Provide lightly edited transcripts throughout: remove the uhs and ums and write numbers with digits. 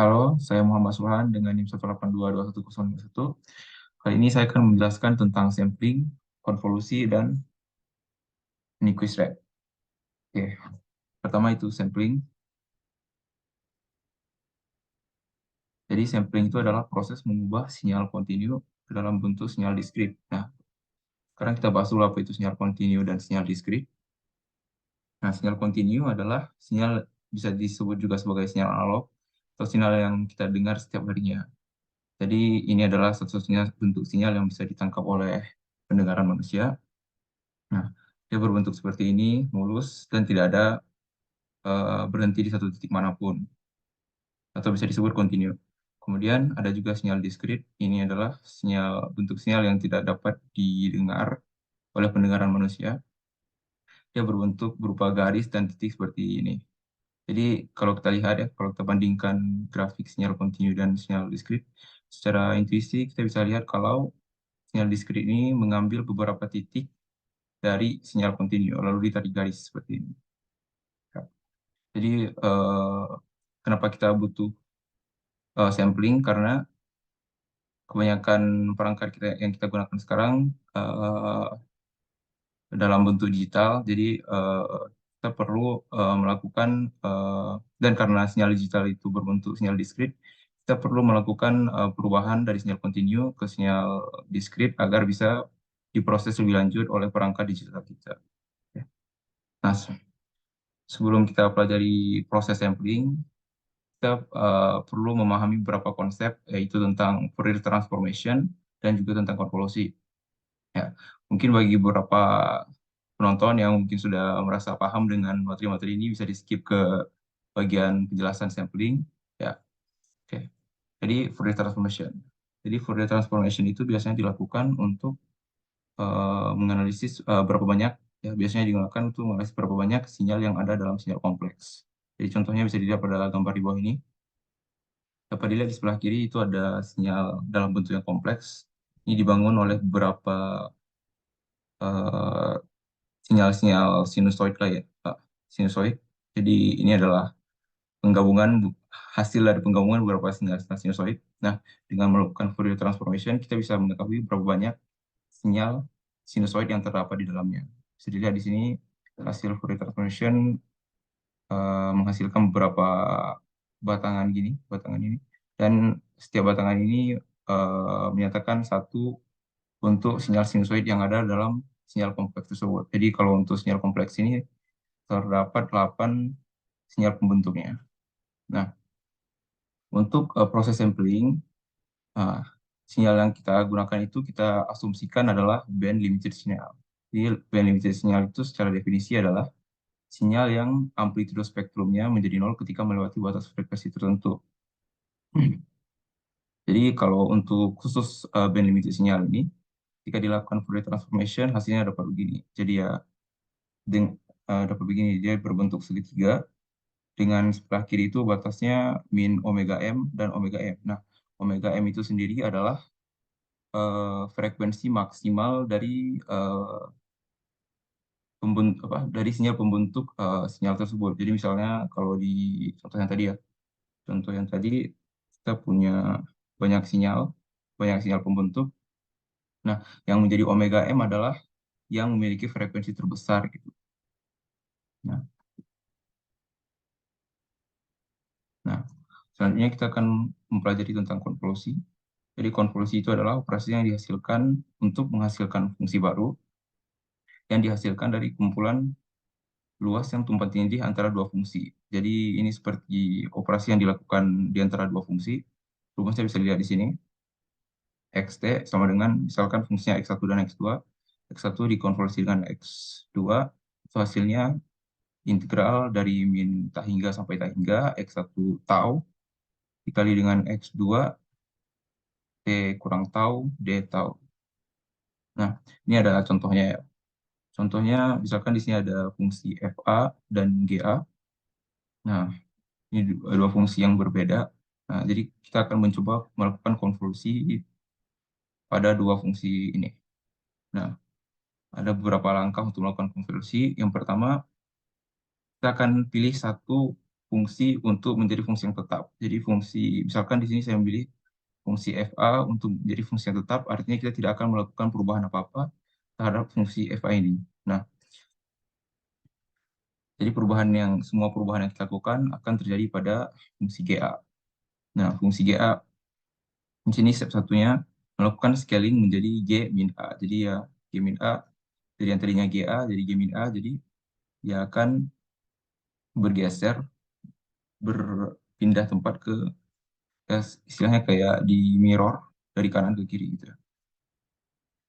Halo, saya Muhammad Suhan dengan NIM 1822101. Kali ini saya akan menjelaskan tentang sampling, konvolusi, dan Nyquist rate. Oke, pertama itu sampling. Jadi sampling itu adalah proses mengubah sinyal kontinu ke dalam bentuk sinyal diskrit. Nah, sekarang kita bahas dulu apa itu sinyal kontinu dan sinyal diskrit. Nah, sinyal kontinu adalah sinyal bisa disebut juga sebagai sinyal analog atau sinyal yang kita dengar setiap harinya. Jadi ini adalah satu-satunya bentuk sinyal yang bisa ditangkap oleh pendengaran manusia. Nah, dia berbentuk seperti ini, mulus, dan tidak ada berhenti di satu titik manapun, atau bisa disebut kontinu. Kemudian ada juga sinyal diskrit. Ini adalah bentuk sinyal yang tidak dapat didengar oleh pendengaran manusia. Dia berbentuk berupa garis dan titik seperti ini. Jadi kalau kita lihat ya, kalau kita bandingkan grafik sinyal kontinu dan sinyal diskrit, secara intuisi kita bisa lihat kalau sinyal diskrit ini mengambil beberapa titik dari sinyal kontinu, lalu ditarik garis seperti ini. Jadi kenapa kita butuh sampling? Karena kebanyakan perangkat yang kita gunakan sekarang dalam bentuk digital. Jadi kita perlu melakukan dan karena sinyal digital itu berbentuk sinyal diskrit, kita perlu melakukan perubahan dari sinyal kontinu ke sinyal diskrit agar bisa diproses lebih lanjut oleh perangkat digital kita. Ya. Nah, sebelum kita pelajari proses sampling, kita perlu memahami beberapa konsep, yaitu tentang Fourier transformation dan juga tentang konvolusi. Ya, mungkin bagi beberapa penonton yang mungkin sudah merasa paham dengan materi-materi ini bisa di skip ke bagian penjelasan sampling. Ya, oke. Jadi Fourier transformation. Jadi Fourier transformation itu biasanya dilakukan untuk menganalisis berapa banyak, ya biasanya digunakan untuk menganalisis berapa banyak sinyal yang ada dalam sinyal kompleks. Jadi contohnya bisa dilihat pada gambar di bawah ini. Dapat dilihat di sebelah kiri itu ada sinyal dalam bentuk yang kompleks. Ini dibangun oleh beberapa eh, sinyal-sinyal sinusoid lah ya, Pak. Sinusoid. Jadi ini adalah penggabungan hasil dari penggabungan beberapa sinyal sinusoid. Nah, dengan melakukan Fourier transformation kita bisa mengetahui berapa banyak sinyal sinusoid yang terdapat di dalamnya. Bisa dilihat di sini hasil Fourier transformation menghasilkan beberapa batangan ini, dan setiap batangan ini menyatakan satu untuk sinyal sinusoid yang ada dalam sinyal kompleks tersebut. Jadi kalau untuk sinyal kompleks ini terdapat 8 sinyal pembentuknya. Nah, untuk proses sampling, uh, sinyal yang kita gunakan itu kita asumsikan adalah band limited signal. Jadi band limited signal itu secara definisi adalah sinyal yang amplitudo spektrumnya menjadi nol ketika melewati batas frekuensi tertentu. Jadi kalau untuk khusus band limited sinyal ini, ketika dilakukan Fourier transformation hasilnya dapat begini. Jadi ya dapat begini, dia berbentuk segitiga dengan sebelah kiri itu batasnya min omega m dan omega m. Nah, omega m itu sendiri adalah frekuensi maksimal dari dari sinyal pembentuk sinyal tersebut. Jadi misalnya kalau di contoh yang tadi ya, contoh yang tadi kita punya banyak sinyal, banyak sinyal pembentuk. Nah, yang menjadi omega m adalah yang memiliki frekuensi terbesar gitu. Nah, nah, selanjutnya kita akan mempelajari tentang konvolusi. Jadi konvolusi itu adalah operasi yang dihasilkan untuk menghasilkan fungsi baru yang dihasilkan dari kumpulan luas yang tumpang tindih antara dua fungsi. Jadi ini seperti operasi yang dilakukan di antara dua fungsi. Rumusnya bisa dilihat di sini. Xt sama dengan misalkan fungsinya x1 dan x2. X1 dikonvolusi dengan x2. Itu hasilnya integral dari min tak hingga sampai tak hingga x1 tau dikali dengan x2 t kurang tau d tau. Nah, ini ada contohnya ya. Contohnya misalkan di sini ada fungsi fa dan ga. Nah, ini dua fungsi yang berbeda. Nah, jadi kita akan mencoba melakukan konvolusi pada dua fungsi ini. Nah, ada beberapa langkah untuk melakukan konvolusi. Yang pertama, kita akan pilih satu fungsi untuk menjadi fungsi yang tetap. Jadi fungsi, misalkan di sini saya memilih fungsi FA untuk menjadi fungsi yang tetap, artinya kita tidak akan melakukan perubahan apa-apa terhadap fungsi FA ini. Nah, jadi semua perubahan yang kita lakukan akan terjadi pada fungsi GA. Nah, fungsi GA di sini step satunya melakukan scaling menjadi G min A. Jadi ya G min A dari yang tadinya GA jadi G min A, jadi dia akan bergeser, berpindah tempat ke istilahnya kayak di mirror dari kanan ke kiri gitu ya.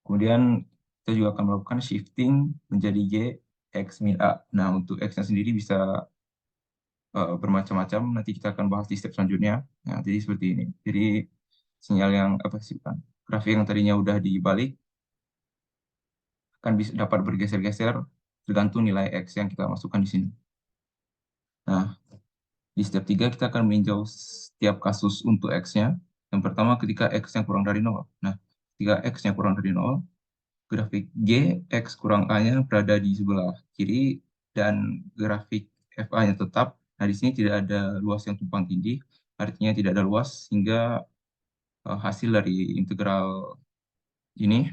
Kemudian kita juga akan melakukan shifting menjadi G X min A. Nah, untuk X-nya sendiri bisa bermacam-macam. Nanti kita akan bahas di step selanjutnya. Nah, jadi seperti ini. Jadi sinyal yang apa sih kan? Grafik yang tadinya udah dibalik akan bisa dapat bergeser-geser tergantung nilai X yang kita masukkan di sini. Nah, di step 3 kita akan meninjau setiap kasus untuk X-nya. Yang pertama ketika X-nya kurang dari 0. Nah, ketika X-nya kurang dari 0, grafik G, X kurang A-nya berada di sebelah kiri, dan grafik FA-nya tetap. Nah, di sini tidak ada luas yang tumpang tindih, artinya tidak ada luas, sehingga hasil dari integral ini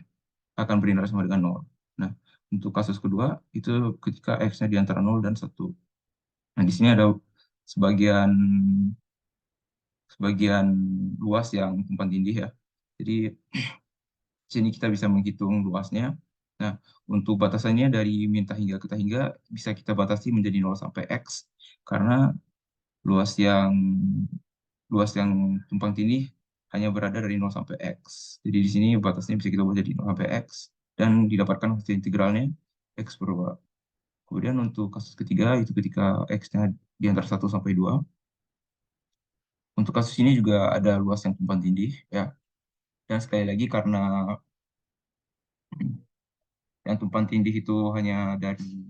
akan bernilai sama dengan 0. Nah, untuk kasus kedua, itu ketika X-nya di antara 0 dan 1. Nah, di sini ada sebagian sebagian luas yang tumpang tindih ya. Jadi, di sini kita bisa menghitung luasnya. Nah, untuk batasannya dari min hingga ke hingga bisa kita batasi menjadi 0 sampai X, karena luas yang luas yang tumpang tindih hanya berada dari 0 sampai X. Jadi di sini batasnya bisa kita buat jadi 0 sampai X, dan didapatkan hasil integralnya X per 2. Kemudian untuk kasus ketiga, itu ketika X-nya di antara 1 sampai 2. Untuk kasus ini juga ada luas yang tumpang tindih, ya. Dan sekali lagi, karena yang tumpang tindih itu hanya dari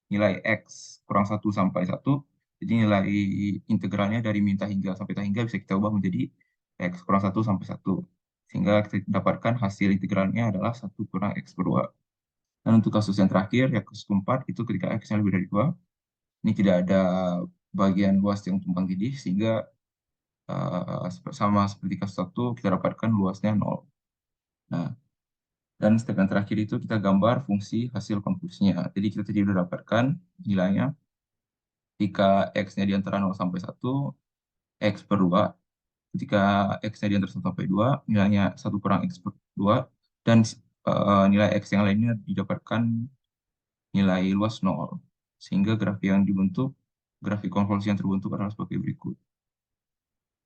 nilai X kurang 1 sampai 1, jadi nilai integralnya dari min hingga sampai hingga bisa kita ubah menjadi X kurang 1 sampai 1. Sehingga kita dapatkan hasil integralnya adalah 1 kurang X per 2. Dan untuk kasus yang terakhir, yang kasus keempat, itu ketika X-nya lebih dari 2, ini tidak ada bagian luas yang tumpang tindih, sehingga sama seperti kasus 1, kita dapatkan luasnya 0. Nah, dan step yang terakhir itu kita gambar fungsi hasil konvolusinya. Jadi kita tadi sudah dapatkan nilainya jika X-nya di antara 0 sampai 1, X per 2. Ketika X-nya di antara 1 sampai 2, nilainya 1 kurang X per 2. Dan nilai X yang lainnya didapatkan nilai luas 0. Sehingga grafik yang dibentuk, grafik konvolusi yang terbentuk adalah sebagai berikut.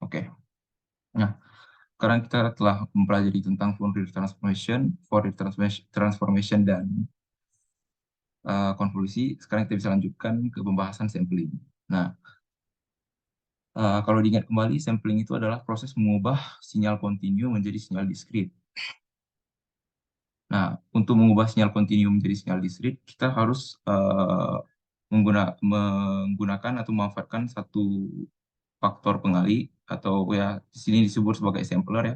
Oke. Nah, sekarang kita telah mempelajari tentang Fourier transformation dan konvolusi. Sekarang kita bisa lanjutkan ke pembahasan sampling. Nah, kalau diingat kembali, sampling itu adalah proses mengubah sinyal kontinu menjadi sinyal diskrit. Nah, untuk mengubah sinyal kontinu menjadi sinyal diskrit, kita harus menggunakan atau memanfaatkan satu faktor pengali, atau ya di sini disebut sebagai sampler ya.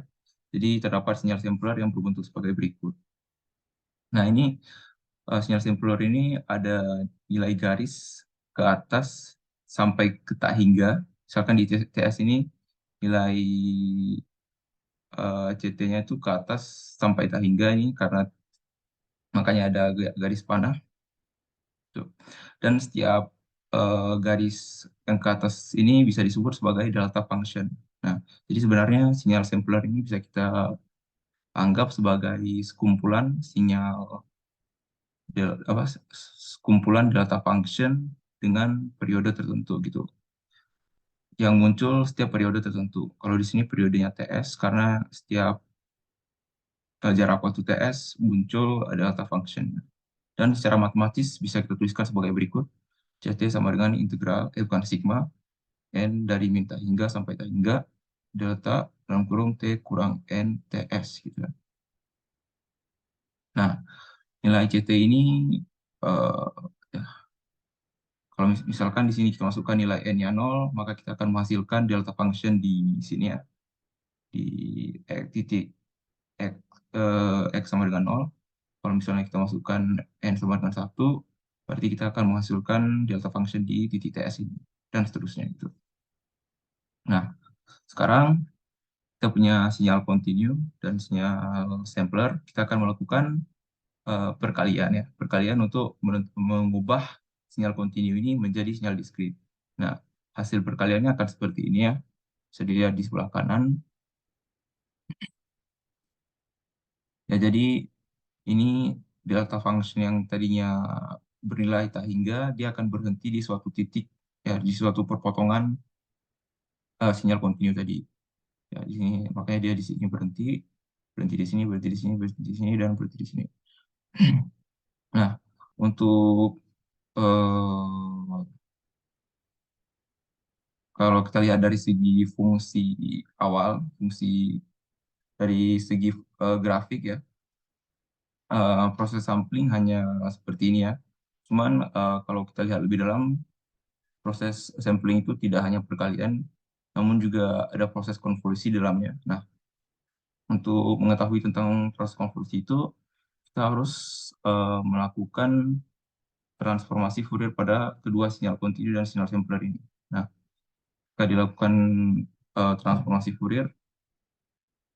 Jadi terdapat sinyal sampler yang berbentuk sebagai berikut. Nah, ini sinyal sampler ini ada nilai garis ke atas sampai ke tak hingga. Misalkan di TS ini nilai CT-nya itu ke atas sampai tak hingga, ini karena makanya ada garis panah. Tuh. Dan setiap garis yang ke atas ini bisa disebut sebagai delta function. Nah, jadi sebenarnya sinyal sampler ini bisa kita anggap sebagai sekumpulan sinyal sekumpulan delta function dengan periode tertentu gitu, yang muncul setiap periode tertentu. Kalau di sini periodenya TS, karena setiap jarak waktu TS muncul delta function. Dan secara matematis bisa kita tuliskan sebagai berikut. CT sama dengan integral, bukan sigma, N dari min hingga sampai hingga, delta dalam kurung T kurang N TS gitu ya. Nah, nilai CT ini eh, ya, kalau misalkan di sini kita masukkan nilai N-nya 0, maka kita akan menghasilkan delta function di sini ya, di titik X, X sama dengan 0. Kalau misalnya kita masukkan N sama dengan 1, berarti kita akan menghasilkan delta function di titik TS ini. dan seterusnya itu. Nah, sekarang kita punya sinyal kontinu dan sinyal sampler, kita akan melakukan perkalian ya, perkalian untuk mengubah sinyal kontinu ini menjadi sinyal diskrit. Nah, hasil perkaliannya akan seperti ini ya, bisa dilihat di sebelah kanan. Ya, jadi ini delta function yang tadinya bernilai tak hingga, dia akan berhenti di suatu titik, ya, di suatu perpotongan sinyal kontinu tadi. Ya, di sini, makanya dia di sini berhenti, berhenti di sini, berhenti di sini, berhenti di sini, dan berhenti di sini. Nah, untuk kalau kita lihat dari segi fungsi awal, fungsi dari segi grafik ya, proses sampling hanya seperti ini ya. Cuman kalau kita lihat lebih dalam, proses sampling itu tidak hanya perkalian, namun juga ada proses konvolusi di dalamnya. Nah, untuk mengetahui tentang proses konvolusi itu, kita harus melakukan transformasi Fourier pada kedua sinyal kontinu dan sinyal sampler ini. Nah, jika dilakukan transformasi Fourier,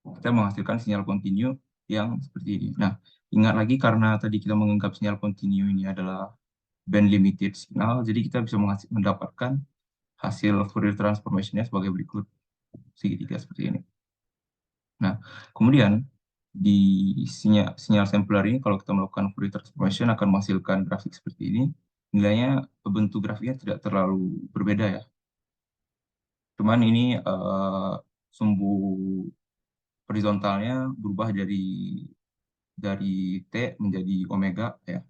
kita menghasilkan sinyal kontinu yang seperti ini. Nah, ingat lagi karena tadi kita menganggap sinyal kontinu ini adalah band limited signal, jadi kita bisa mendapatkan hasil Fourier transformation-nya sebagai berikut, segitiga seperti ini. Nah, kemudian di sinyal sampler ini, kalau kita melakukan Fourier transformation akan menghasilkan grafik seperti ini. Nilainya, bentuk grafiknya tidak terlalu berbeda ya. Cuman ini sumbu horizontalnya berubah dari T menjadi omega ya.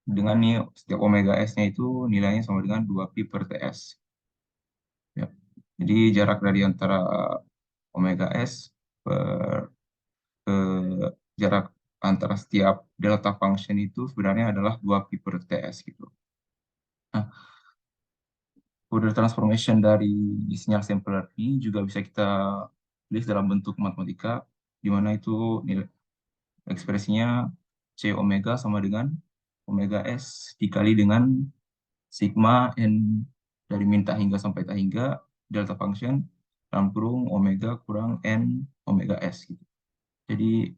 Dengan nih setiap omega S-nya itu nilainya sama dengan 2pi per TS. Ya. Jadi jarak dari antara omega S per ke jarak antara setiap delta function itu sebenarnya adalah 2pi per TS gitu. Nah, Fourier transformation dari sinyal sampler ini juga bisa kita tulis dalam bentuk matematika, di mana itu nilai ekspresinya C omega sama dengan omega S dikali dengan sigma n dari min tak hingga sampai tak hingga delta function dalam kurung omega kurang n omega S gitu. Jadi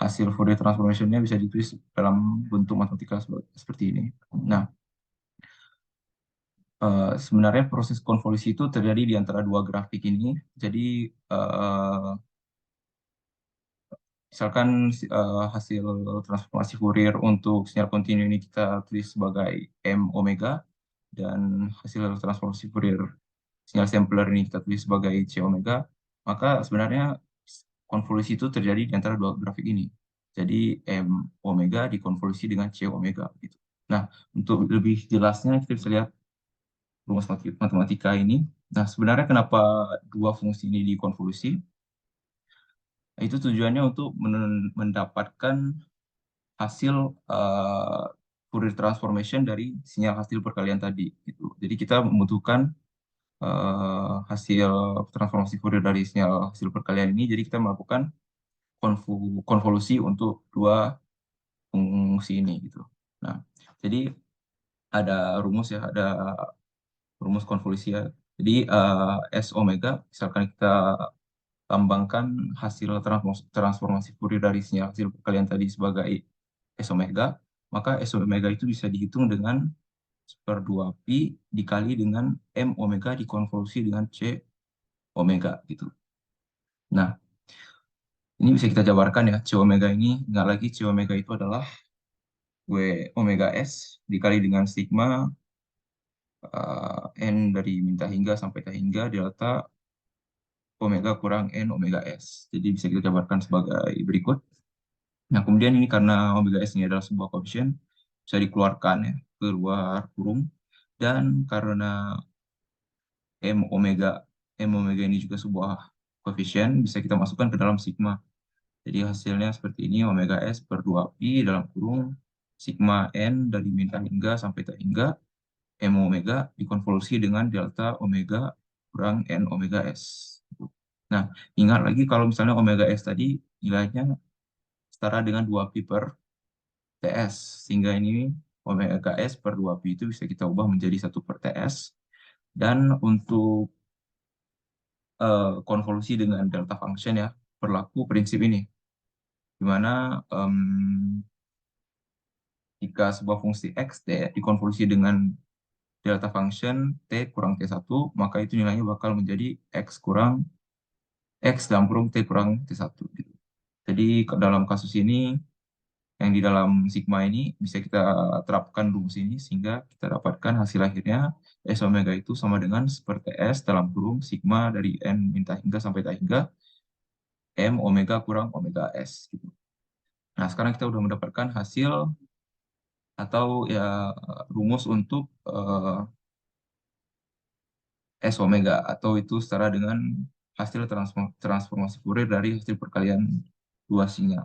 hasil Fourier transformation-nya bisa ditulis dalam bentuk matematika seperti ini. Nah, sebenarnya proses konvolusi itu terjadi di antara dua grafik ini. Jadi misalkan hasil transformasi Fourier untuk sinyal kontinu ini kita tulis sebagai M omega, dan hasil transformasi Fourier sinyal sampler ini kita tulis sebagai C omega, maka sebenarnya konvolusi itu terjadi di antara dua grafik ini. Jadi M omega dikonvolusi dengan C omega gitu. Nah, untuk lebih jelasnya kita bisa lihat rumus matematika ini. Nah, sebenarnya kenapa dua fungsi ini dikonvolusi? Itu tujuannya untuk mendapatkan hasil Fourier transformation dari sinyal hasil perkalian tadi gitu. Jadi kita membutuhkan hasil transformasi Fourier dari sinyal hasil perkalian ini. Jadi kita melakukan konvolusi untuk dua fungsi ini gitu. Nah, jadi ada rumus ya, ada rumus konvolusi ya. Jadi S omega, misalkan kita lambangkan hasil transformasi Fourier dari sinyal hasil perkalian tadi sebagai S omega, maka S omega itu bisa dihitung dengan per 2pi dikali dengan M omega dikonvolusi dengan C omega gitu. Nah, ini bisa kita jabarkan ya, C omega ini, nggak lagi C omega itu adalah W omega S dikali dengan sigma N dari minta hingga sampai tak hingga delta omega kurang N omega S. Jadi bisa kita jabarkan sebagai berikut. Nah, kemudian ini karena omega S ini adalah sebuah koefisien, bisa dikeluarkan ya, keluar kurung. Dan karena M omega, M omega ini juga sebuah koefisien, bisa kita masukkan ke dalam sigma. Jadi hasilnya seperti ini, omega S per 2pi dalam kurung sigma N dari min tak hingga sampai tak hingga M omega dikonvolusi dengan delta omega kurang N omega S. Nah, ingat lagi kalau misalnya omega S tadi nilainya setara dengan 2pi per TS, sehingga ini omega S per 2pi itu bisa kita ubah menjadi 1 per TS. Dan untuk konvolusi dengan delta function ya, berlaku prinsip ini, di mana jika sebuah fungsi x dikonvolusi dengan delta function t kurang t1, maka itu nilainya bakal menjadi x dalam kurung t kurang t1 gitu. Jadi dalam kasus ini, yang di dalam sigma ini bisa kita terapkan rumus ini sehingga kita dapatkan hasil akhirnya S omega itu sama dengan seperti S dalam kurung sigma dari N min tak hingga sampai tak hingga M omega kurang omega S gitu. Nah, sekarang kita udah mendapatkan hasil atau ya rumus untuk S omega, atau itu setara dengan hasil transformasi Fourier dari hasil perkalian dua sinyal.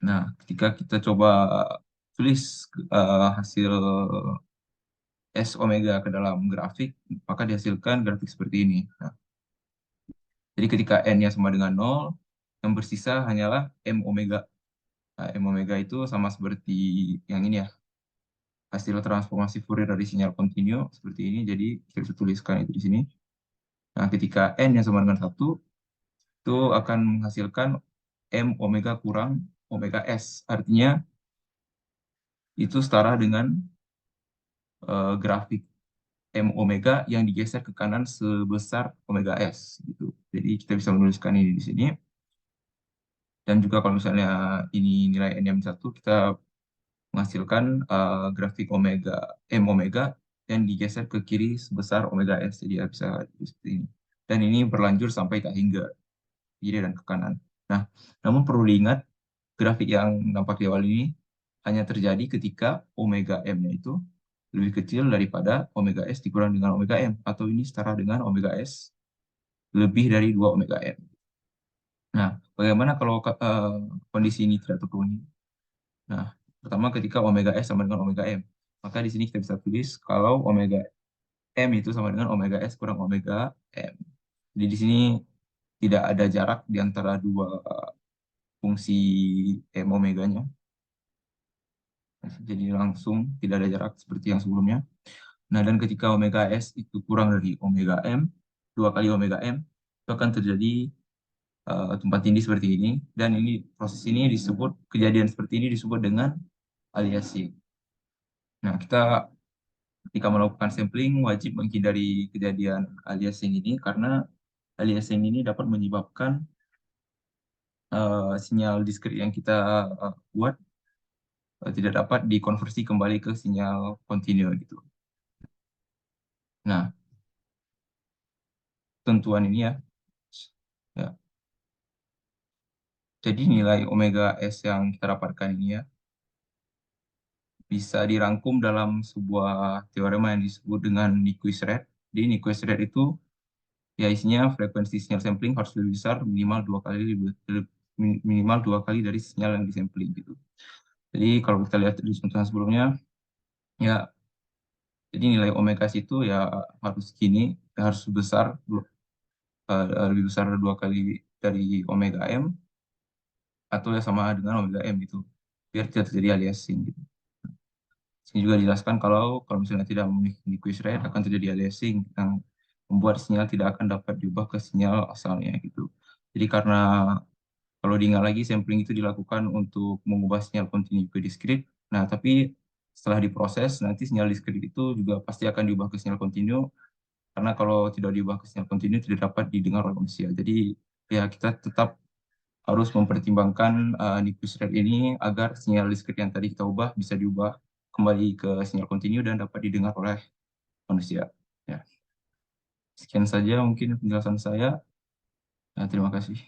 Nah, ketika kita coba tulis hasil S omega ke dalam grafik, maka dihasilkan grafik seperti ini. Nah, jadi ketika N-nya sama dengan 0, yang bersisa hanyalah M omega. Nah, M omega itu sama seperti yang ini ya, hasil transformasi Fourier dari sinyal kontinu seperti ini. Jadi kita bisa tuliskan itu di sini. Nah, ketika N yang sama dengan 1, itu akan menghasilkan M omega kurang omega S. Artinya itu setara dengan grafik M omega yang digeser ke kanan sebesar omega S gitu. Jadi kita bisa menuliskan ini di sini. Dan juga kalau misalnya ini nilai N-1, kita menghasilkan grafik omega M omega yang digeser ke kiri sebesar omega S. Jadi ya bisa seperti ini. Dan ini berlanjut sampai tak hingga kiri dan ke kanan. Nah, namun perlu diingat, grafik yang nampak di awal ini hanya terjadi ketika omega M-nya itu lebih kecil daripada omega S dikurang dengan omega M, atau ini setara dengan omega S lebih dari 2 omega M. Nah, bagaimana kalau kondisi ini tidak terpenuhi? Nah, pertama ketika omega S sama dengan omega M, maka di sini kita bisa tulis kalau omega M itu sama dengan omega S kurang omega M. Jadi di sini tidak ada jarak di antara dua fungsi M omeganya. Jadi langsung tidak ada jarak seperti yang sebelumnya. Nah, dan ketika omega S itu kurang dari omega M, 2 kali omega M, itu akan terjadi tumpang tindih seperti ini. Dan ini proses ini disebut, kejadian seperti ini disebut dengan aliasing. Nah, kita ketika melakukan sampling wajib menghindari kejadian aliasing ini, karena aliasing ini dapat menyebabkan sinyal diskrit yang kita buat tidak dapat dikonversi kembali ke sinyal kontinu gitu. Nah, tentuan ini ya. Ya. Jadi nilai omega S yang kita dapatkan ini ya bisa dirangkum dalam sebuah teorema yang disebut dengan Nyquist rate. Di Nyquist rate itu ya isinya frekuensi sinyal sampling harus lebih besar minimal dua kali dari sinyal yang disampling gitu. Jadi kalau kita lihat di contoh sebelumnya ya, jadi nilai omega S itu ya harus gini, harus besar lebih besar 2 kali dari omega M, atau ya sama dengan omega M gitu, biar tidak terjadi aliasing gitu. Sini juga dijelaskan kalau misalnya tidak memenuhi quiz rate akan terjadi aliasing yang membuat sinyal tidak akan dapat diubah ke sinyal asalnya gitu. Jadi karena kalau diingat lagi, sampling itu dilakukan untuk mengubah sinyal kontinu ke diskrit. Nah, tapi setelah diproses nanti sinyal diskrit itu juga pasti akan diubah ke sinyal kontinu, karena kalau tidak diubah ke sinyal kontinu tidak dapat didengar oleh manusia. Jadi ya kita tetap harus mempertimbangkan Nyquist rate ini agar sinyal diskrit yang tadi kita ubah bisa diubah kembali ke sinyal kontinu dan dapat didengar oleh manusia. Ya, sekian saja mungkin penjelasan saya. Nah, terima kasih.